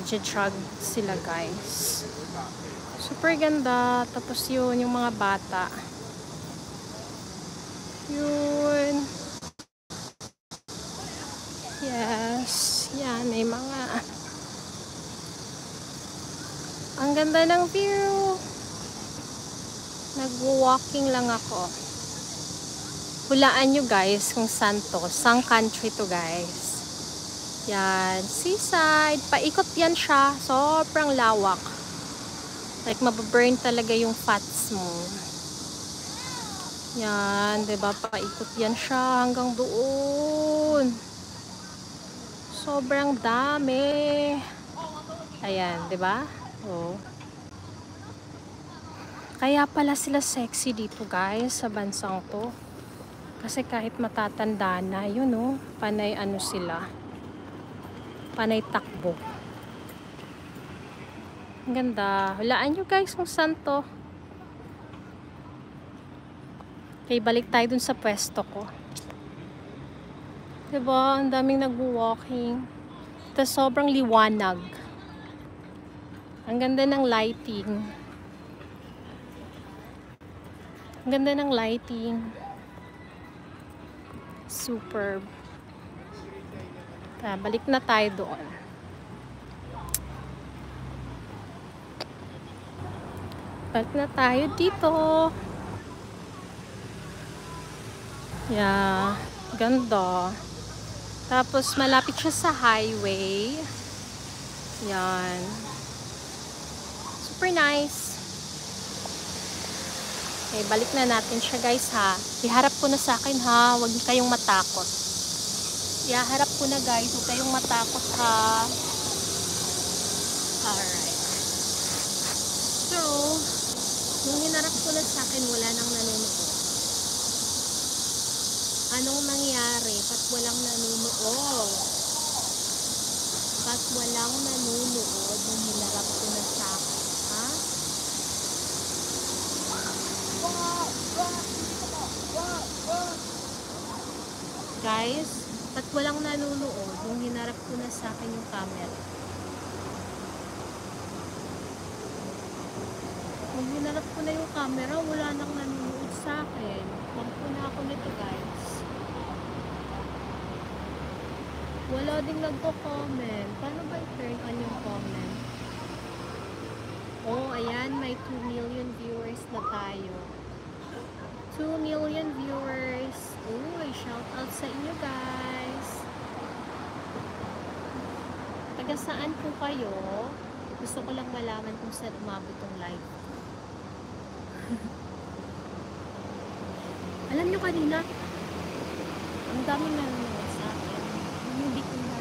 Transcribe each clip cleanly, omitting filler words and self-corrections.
nag-jog sila, guys. Super ganda. Tapos yun, yung mga bata. Yun. Yes. Yan, may mga... Ang ganda ng view. Nag-walking lang ako. Hulaan nyo, guys, kung saan to. Saang country to, guys. Yan. Seaside. Paikot yan siya. Sobrang lawak. Like, mababurn talaga yung fats mo. Yan. Diba? Paikot yan siya hanggang doon. Sobrang dami. Ayan. Diba? Oh. Kaya pala sila sexy dito, guys, sa bansang to. Kasi kahit matatanda na, yun, oh, panay ano sila. Panay takbo. Ang ganda. Hulaan nyo, guys, kung saan to. Okay, balik tayo dun sa pwesto ko. Diba? Ang daming nag-walking. Tapos sobrang liwanag. Ang ganda ng lighting. Ang ganda ng lighting. Superb. Balik na tayo doon. Balik na tayo dito. Yeah. Ganda. Tapos malapit siya sa highway. Yan. Super nice. Okay, balik na natin siya, guys, ha. Iharap ko na sa akin, ha. Huwag kayong matakot. Iharap ko na, guys. Huwag kayong matakot, ha. Alright. So, nung hinarap ko na sa akin, wala nang nanonood. Anong nangyari? Ba't walang nanonood? Ba't walang nanonood nung hinarap ko na sa akin, ha? Guys, ba't walang nanonood nung hinarap ko na sa akin yung camera? Nung hinarap ko na yung camera, wala nang nanonood sa akin. Mampu na ako nito, guys. Wala ding nagko-comment. Paano ba i-turn on yung comment? Oh, ayan. May 2 million viewers na tayo. 2 million viewers. Uy, shout out sa inyo, guys. Taga saan po kayo? Gusto ko lang malaman kung saan umabot yung live. Alam nyo kanina, ang daming nanonood sa akin. Hindi ko na.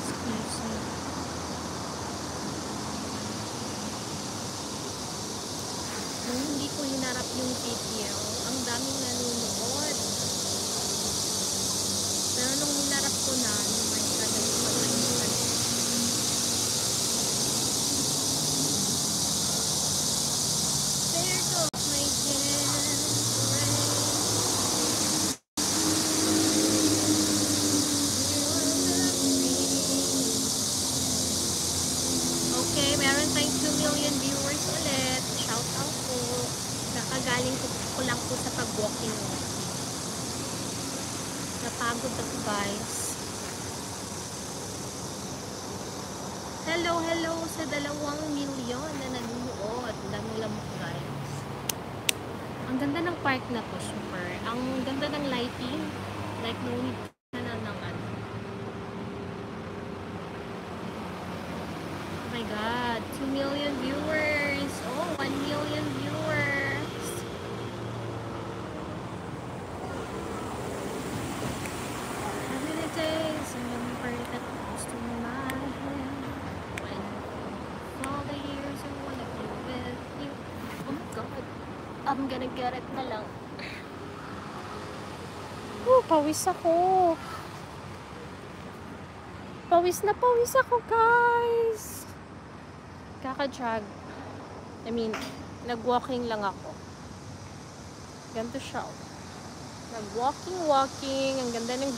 Excuse me. Nung hindi ko hinarap yung video, ang daming nanonood. Pero nung hinarap ko na, may kadang mag-like. There goes my okay, meron tayong 2 million viewers ulit. Shout out po. Nakagaling ko lang po sa pag-walking. Napagod ako, guys. Hello, hello sa 2 milyon na nanonood. Daming lamok, guys. Ang ganda ng park na to, super. Ang ganda ng lighting. Like, no need na ng ano. Oh my God. 2 million viewers. Oh, 1 million viewers. How many days? I remember that close to my head. When all the years I wanna be with you. Oh my God. I'm gonna get it na lang. Pawis ako. Pawis na pawis ako, guys. Kaka-jog. I mean, nag-walking lang ako. Ganito siya. Nag-walking. Ang ganda ng